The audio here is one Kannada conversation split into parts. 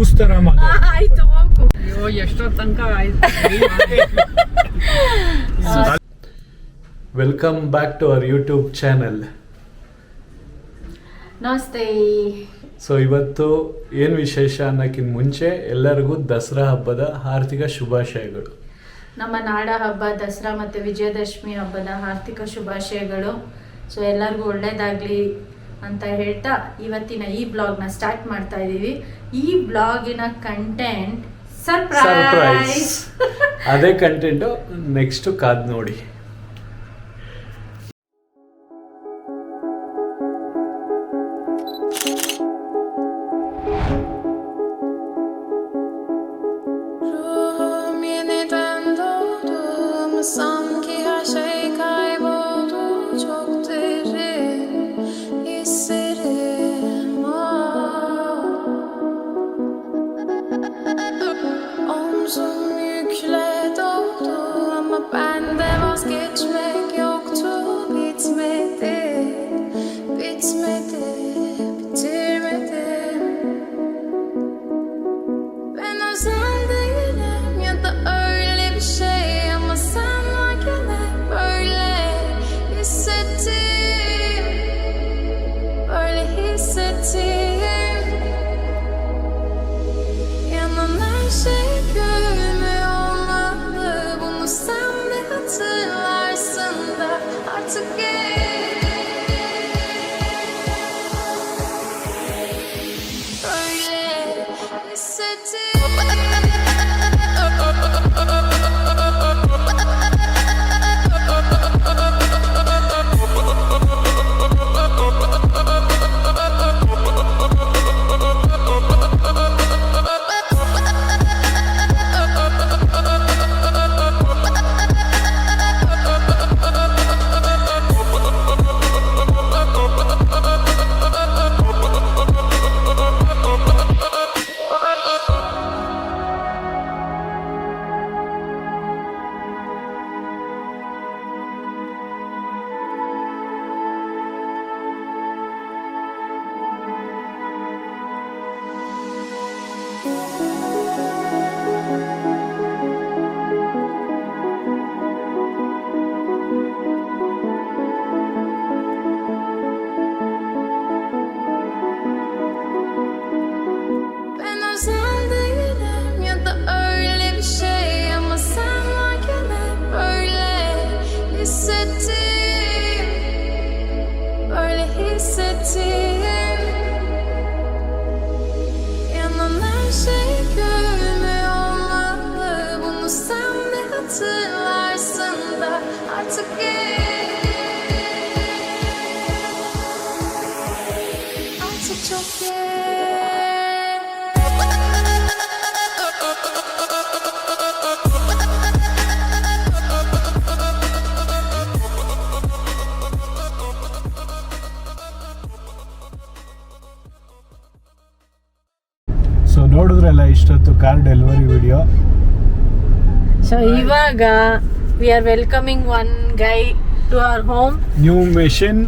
ಜ್ಯೂಸ್ ತರ ಆಯ್ತು ಹೋಗು. ಅಯ್ಯೋ ಎಷ್ಟೋ ತನಕ ಆಯ್ತು. Welcome back to our YouTube channel. ನಮಸ್ತೆ. ಸೊ ಇವತ್ತು ಏನು ವಿಶೇಷ ಅನ್ನೋಕ್ಕಿಂತ ಮುಂಚೆ ಎಲ್ಲರಿಗೂ ದಸರಾ ಹಬ್ಬದ ಆರ್ಥಿಕ ಶುಭಾಶಯಗಳು. ನಮ್ಮ ನಾಡ ಹಬ್ಬ ದಸರಾ ಮತ್ತು ವಿಜಯದಶಮಿ ಹಬ್ಬದ ಆರ್ಥಿಕ ಶುಭಾಶಯಗಳು. ಸೊ ಎಲ್ಲರಿಗೂ ಒಳ್ಳೇದಾಗಲಿ ಅಂತ ಹೇಳ್ತಾ ಇವತ್ತಿನ ಈ ಬ್ಲಾಗ್ನ ಸ್ಟಾರ್ಟ್ ಮಾಡ್ತಾ ಇದ್ದೀವಿ. ಈ ಬ್ಲಾಗಿನ ಕಂಟೆಂಟ್ ಸರ್ಪ್ರೈಸ್. ಅದೇ ಕಂಟೆಂಟು ನೆಕ್ಸ್ಟ್ ಕಾದ್ ನೋಡಿ. ಸೊ ನೋಡಿದ್ರಲ್ಲ ಇಷ್ಟೊತ್ತು ಕಾರ್ ಡೆಲಿವರಿ ವಿಡಿಯೋ. ಸೊ ಇವಾಗ we are welcoming one guy to our home. New machine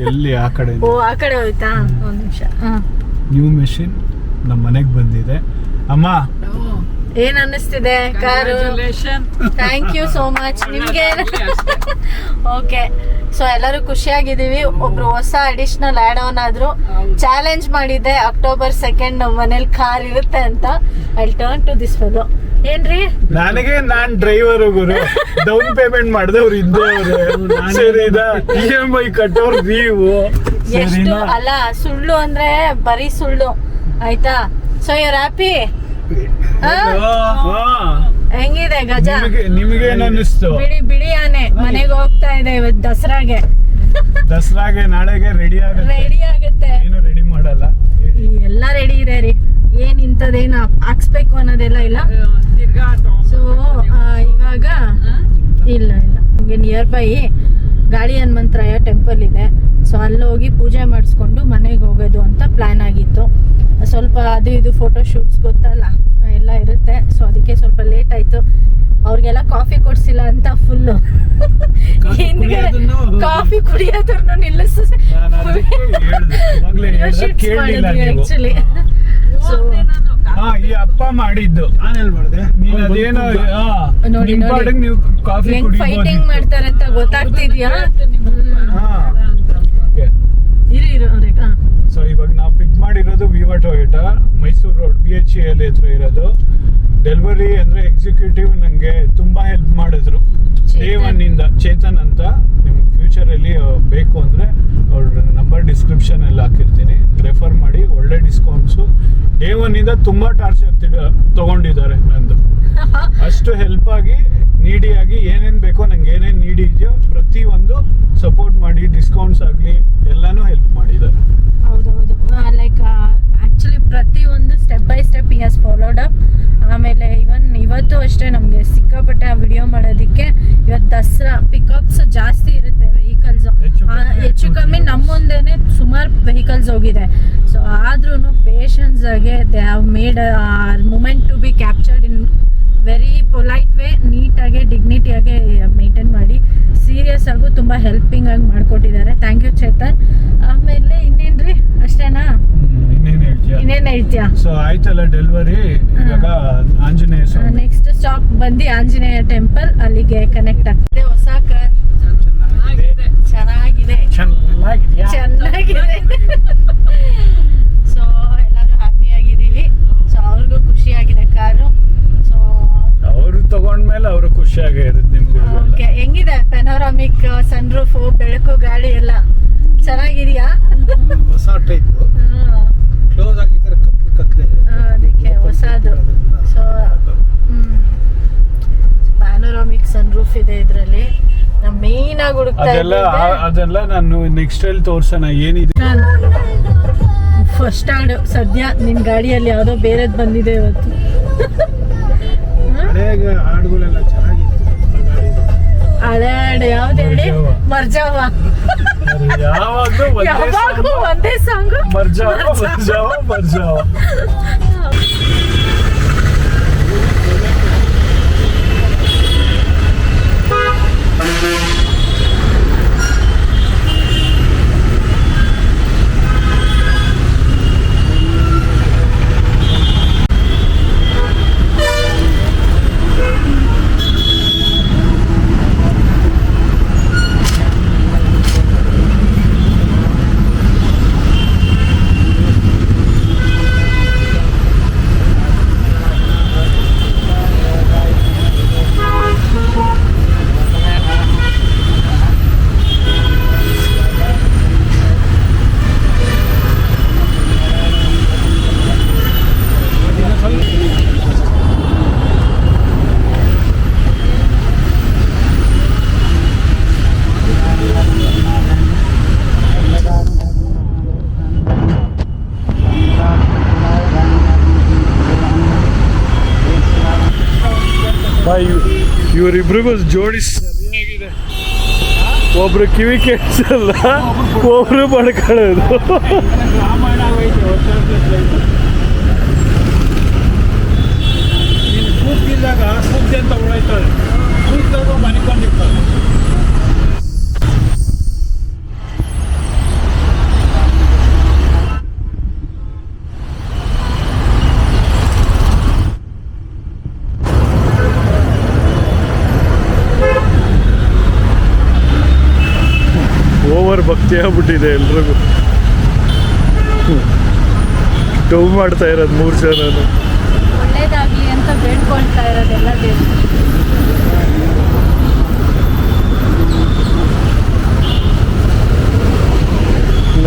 ಎಲ್ಲಿ ಆ ಕಡೆ ಆ ಕಡೆ ಹೋಯ್ತಾ? ಒಂದು ನಿಮಿಷ. ನ್ಯೂ ಮೆಷಿನ್ ನಮ್ಮ ಮನೆಗೆ ಬಂದಿದೆ. ಅಮ್ಮ ಏನ್ ಅನ್ನಿಸ್ತಿದೆ car? Thank you so much. ನಿಮ್ಗೆ ಓಕೆ. ಸೊ ಎಲ್ಲರೂ ಖುಷಿಯಾಗಿದ್ದೀವಿ. ಒಬ್ರು ಹೊಸ ಅಡಿಷನಲ್ ಆಡ್ ಆನ್ ಆದ್ರು. ಚಾಲೆಂಜ್ ಮಾಡಿದ್ದೆ October 2 ನಮ್ಮ ಮನೇಲಿ ಕಾರ್ ಇರುತ್ತೆ ಅಂತ. I turn to this fellow. ಏನ್ರಿ ನನಗೆ ನಾನ್ ಡ್ರೈವರ್ ಗುರು, ಡೌನ್ ಪೇಮೆಂಟ್ ಮಾಡಿದವ್ರು ಇದ್ದವ್ರು, EMI ಕಟ್ಟೋರು ನೀವು. ಎಷ್ಟು ಅಲ್ಲ ಸುಳ್ಳು ಅಂದ್ರೆ ಬರೀ ಸುಳ್ಳು ಆಯ್ತಾ? So your happy? ಹೆಂಗಿದೆ ಗಜ? ನಿಮ್ಗೇನ್ ಅನ್ನಿಸ್ತು? ಬಿಳಿ ಆನೆ ಮನೆಗೆ ಹೋಗ್ತಾ ಇದೆ ಇವತ್ತು ದಸರಾಗೆ ನಾಳೆಗೆ ರೆಡಿ ಆಗುತ್ತೆ. ಏನು ರೆಡಿ ಮಾಡಲ್ಲ, ಎಲ್ಲ ರೆಡಿ ಇದೆ ರೀ. ಏನ್ ಇಂಥದ್ದೇನು ಹಾಕ್ಸ್ಬೇಕು ಅನ್ನೋದೆಲ್ಲ ಇಲ್ಲ. ಸೊ ಇವಾಗ ಇಲ್ಲ ನಮ್ಗೆ ನಿಯರ್ ಬೈ ಗಾಳಿ ಹನುಮಂತರಾಯ ಟೆಂಪಲ್ ಇದೆ. ಸೊ ಅಲ್ಲಿ ಹೋಗಿ ಪೂಜೆ ಮಾಡಿಸ್ಕೊಂಡು ಮನೆಗೆ ಹೋಗೋದು ಅಂತ ಪ್ಲಾನ್ ಆಗಿತ್ತು. ಸ್ವಲ್ಪ ಅದು ಇದು ಫೋಟೋ ಶೂಟ್ಸ್ ಗೊತ್ತಲ್ಲ ಎಲ್ಲ ಇರುತ್ತೆ. ಸೊ ಅದಕ್ಕೆ ಸ್ವಲ್ಪ ಲೇಟ್ ಆಯ್ತು. ಅವ್ರಿಗೆಲ್ಲ ಕಾಫಿ ಕೊಡ್ಸಿಲ್ಲ ಅಂತ ಫುಲ್ಲು ಕಾಫಿ ಕುಡಿಯೋದನ್ನು ನಿಲ್ಲಿಸಿ ಆಕ್ಚುಲಿ. ಸೊ ಹಾ ಈ ಅಪ್ಪ ಮಾಡಿದ್ದು ನಾನೆಲ್ಲಿ ಮಾಡಿದೆ ನೀನ್ ಅದೇನೋ ನೋಡಿ, ನಿಮ್ ನೋಡಿ. ಪಾಡಿಗೆ ನೀವು ಕಾಫಿ ಹೆಂಗ್ ಫೈಟಿಂಗ್ ಮಾಡ್ತಾರೆ ಅಂತ ಗೊತ್ತಾಗ್ತಿದ್ಯಾ? ಇರು ಅವ್ರಿಗೆ ಸೊ ಇವಾಗ ನಾವು ಪಿಕ್ ಮಾಡಿರೋದು ವಿವಾ ಟೊಯೋಟಾ ಮೈಸೂರು ರೋಡ್ BHEL ಹತ್ರ ಇರೋದು. ಡೆಲಿವರಿ ಅಂದ್ರೆ ಎಕ್ಸಿಕ್ಯೂಟಿವ್ ನಂಗೆ ತುಂಬಾ ಹೆಲ್ಪ್ ಮಾಡಿದ್ರು ಡೇ ಒನ್ ಇಂದ. ಚೇತನ್ ಅಂತ ನಿಮ್ಗೆ ಫ್ಯೂಚರ್ ಅಲ್ಲಿ ಬೇಕು ಅಂದ್ರೆ ಅವ್ರ ನಂಬರ್ ಡಿಸ್ಕ್ರಿಪ್ಷನ್ ಅಲ್ಲಿ ಹಾಕಿರ್ತೀನಿ, ರೆಫರ್ ಮಾಡಿ. ಒಳ್ಳೆ ಡಿಸ್ಕೌಂಟ್ಸು ಡೇ ಒನ್ ಇಂದ ತುಂಬಾ ಟಾರ್ಚರ್ ತಗೊಂಡಿದ್ದಾರೆ ನಂದು. ಅಷ್ಟು ಹೆಲ್ಪ್ ಆಗಿ ನೀಡಿಯಾಗಿ ಏನೇನ್ ಬೇಕೋ ನಂಗೆ ಏನೇನ್ ನೀಡಿ ಇದೆಯೋ ಪ್ರತಿ ಒಂದು ಸಪೋರ್ಟ್ ಮಾಡಿ, ಡಿಸ್ಕೌಂಟ್ಸ್ ಆಗಲಿ ಎಲ್ಲಾನು ಹೆಲ್ಪ್ ಮಾಡಿದ್ದಾರೆ. ಹೌದೌದು, ಲೈಕ್ ಆಕ್ಚುಲಿ ಪ್ರತಿಯೊಂದು step by step he has followed up. ಆಮೇಲೆ ಇವತ್ತು ಅಷ್ಟೇ ನಮಗೆ ಸಿಕ್ಕಾಪಟ್ಟೆ ಆ ವಿಡಿಯೋ ಮಾಡೋದಕ್ಕೆ. ಇವತ್ತು ದಸರಾ ಪಿಕಪ್ಸ್ ಜಾಸ್ತಿ ಇರುತ್ತೆ ವೆಹಿಕಲ್ಸ್, ಹೆಚ್ಚು ಕಮ್ಮಿ ನಮ್ಮ ಮುಂದೆನೆ ಸುಮಾರು ವೆಹಿಕಲ್ಸ್ ಹೋಗಿದೆ. ಸೊ ಆದ್ರೂ ಪೇಷನ್ಸ್ ಆಗಿ they have made moment to be captured in very polite way, ನೀಟಾಗಿ ಡಿಗ್ನಿಟಿಯಾಗಿ ಮೇಂಟೈನ್ ಮಾಡಿ ಸೀರಿಯಸ್ ಆಗು ತುಂಬ ಹೆಲ್ಪಿಂಗ್ ಆಗಿ ಮಾಡಿಕೊಟ್ಟಿದ್ದಾರೆ. Thank you Chetan. ಆಮೇಲೆ ಇನ್ನೇನ್ರಿ ಅಷ್ಟೇನಾ? ಇನ್ನೇನು ಹೇಳ್ತೀಯಾ? ಸೊ ಆಯ್ತಲ್ಲ ಡೆಲಿವರಿ. ಇವಾಗ ಆಂಜನೇಯ ಸ್ವಾಮಿ ನೆಕ್ಸ್ಟ್ ಸ್ಟಾಪ್ ಬಂದು ಆಂಜನೇಯ ಟೆಂಪಲ್, ಅಲ್ಲಿಗೆ ಕನೆಕ್ಟ್ ಆಗ್ತದೆ. ಹೊಸ ಕಾರ್ ಚೆನ್ನಾಗಿದೆ, ಚೆನ್ನಾಗಿದೆ. ಸೊ ಎಲ್ಲರೂ ಹ್ಯಾಪಿ ಆಗಿದ್ದೀವಿ. ಸೊ ಅವ್ರಿಗೂ ಖುಷಿಯಾಗಿದೆ ಕಾರು. ಸೊ ಅವರು ತಗೊಂಡ್ಮೇಲೆ ಅವರು ಖುಷಿಯಾಗೇ ಇರುತ್ತೆ ನಿಮ್ಗೆ. ಓಕೆ, ಹೆಂಗಿದೆ ಪೆನೋರಾಮಿಕ್ ಸನ್ರೂಫ್, ಬೆಳಕು, ಗಾಳಿ ಎಲ್ಲ ಚೆನ್ನಾಗಿದೆಯಾ? ಹೊಸ ಟೈಪ್ ಕ್ಲೋಸ್ ಆಗಿದ್ರೆ ಕತ್ಲೆ ಅದಕ್ಕೆ ಹೊಸದು. ಸೊ ಪ್ಯಾನೋರಾಮಿಕ್ ಸನ್ರೂಫ್ ಇದೆ ಇದರಲ್ಲಿ. ನಾವು ಮೇನ್ ಆಗಿ ಹುಡುಕ್ತಾ ಅದೆಲ್ಲ ನಾನು ನೆಕ್ಸ್ಟ್ ಅಲ್ಲಿ ತೋರ್ಸೋಣ ಏನಿದೆ. ಫಸ್ಟ್ ಹಾಡು ಸದ್ಯ ನಿನ್ ಗಾಡಿಯಲ್ಲಿ ಯಾವುದೋ ಬೇರೆದ್ ಬಂದಿದೆ ಇವತ್ತು. ಹಳೆಯ ಹಾಡುಗಳೆಲ್ಲ ಚೆನ್ನಾಗಿತ್ತು. ಹಳೆ ಹಾಡು ಯಾವ್ದು ಹೇಳಿ? ಮರ್ಜಾವ. ಯಾವಾಗ್ಲೂ ಒಂದೇ ಸಾಂಗ್, ಮರ್ಜಾವ. ಇವರಿಬ್ರಿಗೂ ಜೋಡಿ ಸರಿಯಾಗಿದೆ. ಒಬ್ರು ಕಿವಿ ಕೇಳಿಸಲ್ಲ, ಒಬ್ರು ಬಡ್ಕೊಳ್ಳೋದು. ಕೂಗಿದಾಗ ಸೂಕ್ತಿ ಅಂತ ಹೊಡೈತಾರೆ, ಕೂಗಿದಾಗ ಮನಿಕೊಂಡಿರ್ತಾರೆ. ಓವರ್ ಭಕ್ತಿ ಆಗ್ಬಿಟ್ಟಿದೆ ಎಲ್ರಿಗೂ. ಡೌ ಮಾಡ್ತಾ ಇರೋದು 3 ಜನನು. ಒಳ್ಳೇದಾಗ್ಲಿ ಅಂತ ಬೇಡ್ಕೊಳ್ತಾ ಇರೋದೆಲ್ಲ ದೇವ್ರು.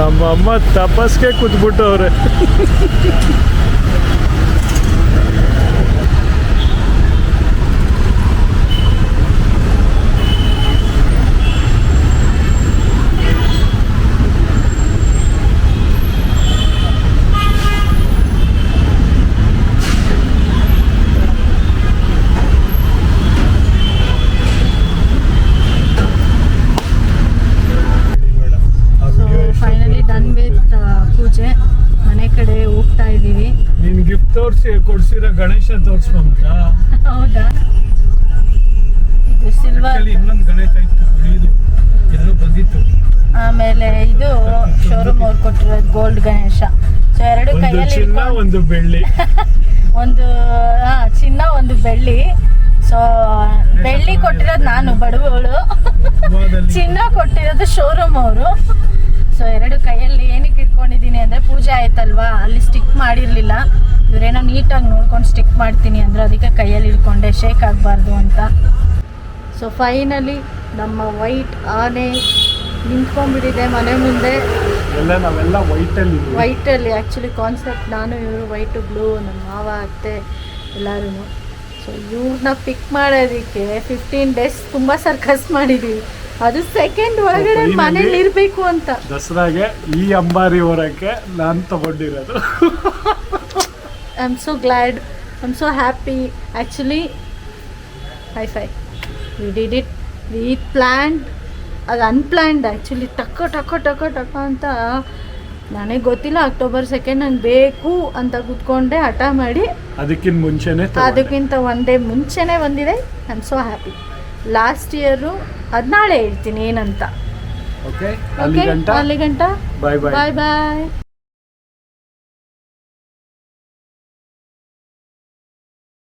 ನಮ್ಮ ಅಮ್ಮ ತಪಸ್ಗೆ ಕೂತ್ಬಿಟ್ಟವ್ರೆ. ಪೂಜೆ ಮನೆ ಕಡೆ ಹೋಗ್ತಾ ಇದೀವಿ. ನೀನ್ ಗಿಫ್ಟ್ ಕೊಡ್ಸಿರೋ ಗಣೇಶ ತೋರ್ಸ್ಕೊಂತ. ಹೌದಾ? ಇದು ಸಿಲ್ವರ್. ಇನ್ನೊಂದು ಗಣೇಶ ಇತ್ತು, ಇದು ಎಲ್ಲೂ ಬಂದಿತ್ತು. ಆಮೇಲೆ ಇದು ಶೋರೂಮ್ ಶೋರೂಮ್ ಅವ್ರು ಕೊಟ್ಟಿರೋದು ಗೋಲ್ಡ್ ಗಣೇಶ. ಸೊ ಎರಡು ಒಂದು ಕೈಯಲ್ಲಿ ಚಿನ್ನ ಹಿಡ್ಕೊಂಡು ಒಂದು ಬೆಳ್ಳಿ. ಒಂದು ಚಿನ್ನ ಒಂದು ಬೆಳ್ಳಿ. ಸೊ ಬೆಳ್ಳಿ ಕೊಟ್ಟಿರೋದು ನಾನು ಬಡವಳು, ಚಿನ್ನ ಕೊಟ್ಟಿರೋದು ಶೋರೂಮ್ ಅವರು. ಸೊ ಎರಡು ಕೈಯಲ್ಲಿ ಏನಕ್ಕೆ ಇಟ್ಕೊಂಡಿದ್ದೀನಿ ಅಂದರೆ ಪೂಜೆ ಆಯ್ತಲ್ವಾ, ಅಲ್ಲಿ ಸ್ಟಿಕ್ ಮಾಡಿರಲಿಲ್ಲ. ಇವರೇನೋ ನೀಟಾಗಿ ನೋಡ್ಕೊಂಡು ಸ್ಟಿಕ್ ಮಾಡ್ತೀನಿ ಅಂದ್ರೆ ಅದಕ್ಕೆ ಕೈಯಲ್ಲಿ ಇಟ್ಕೊಂಡೆ, ಶೇಕ್ ಆಗಬಾರ್ದು ಅಂತ. ಸೊ ಫೈನಲಿ ನಮ್ಮ ವೈಟ್ ಆನೆ ನಿಂತ್ಕೊಂಡ್ಬಿಟ್ಟಿದೆ ಮನೆ ಮುಂದೆ. ಎಲ್ಲ ನಾವೆಲ್ಲ ವೈಟಲ್ಲಿ ವೈಟಲ್ಲಿ ಆ್ಯಕ್ಚುಲಿ ಕಾನ್ಸೆಪ್ಟ್ ನಾನು, ಇವರು ವೈಟು ಬ್ಲೂ, ನಮ್ಮ ಮಾವ ಅತ್ತೆ ಎಲ್ಲರೂ. ಸೊ ಇವ್ರನ್ನ ಪಿಕ್ ಮಾಡೋದಕ್ಕೆ 15 days ತುಂಬ ಸರ್ಕಸ್ ಮಾಡಿದ್ದೀವಿ. ಅದು ಸೆಕೆಂಡ್ ಒಳಗಡೆ finally ಮನೇಲಿ ಇರಬೇಕು ಅಂತ. ದಸರಾಗೆ ಈ ಅಂಬಾರಿ ಹೊರಕ್ಕೆ ನಾನು ತಗೊಂಡಿರೋದು. I am so glad, I am so happy. Actually high five we did it, we planned. ಅದು ಅನ್ಪ್ಲ್ಯಾನ್ಡ್ ಆ್ಯಕ್ಚುಲಿ. ಟಕ್ಕ ಅಂತ ನನಗೆ ಗೊತ್ತಿಲ್ಲ. October 2 ನಂಗೆ ಬೇಕು ಅಂತ ಕೂತ್ಕೊಂಡೆ, ಹಠ ಮಾಡಿ ಅದಕ್ಕಿಂತ ಒನ್ ಡೇ ಮುಂಚೆನೇ ಬಂದಿದೆ. I am so happy. Last year ಅದು ನಾಳೆ ಹೇಳ್ತೀನಿ ಏನಂತ. ಓಕೆ, ಅಲ್ಲಿ ಗಂಟ ಬಾಯ್ ಬಾಯ್. ಬಾಯ್ ಬಾಯ್.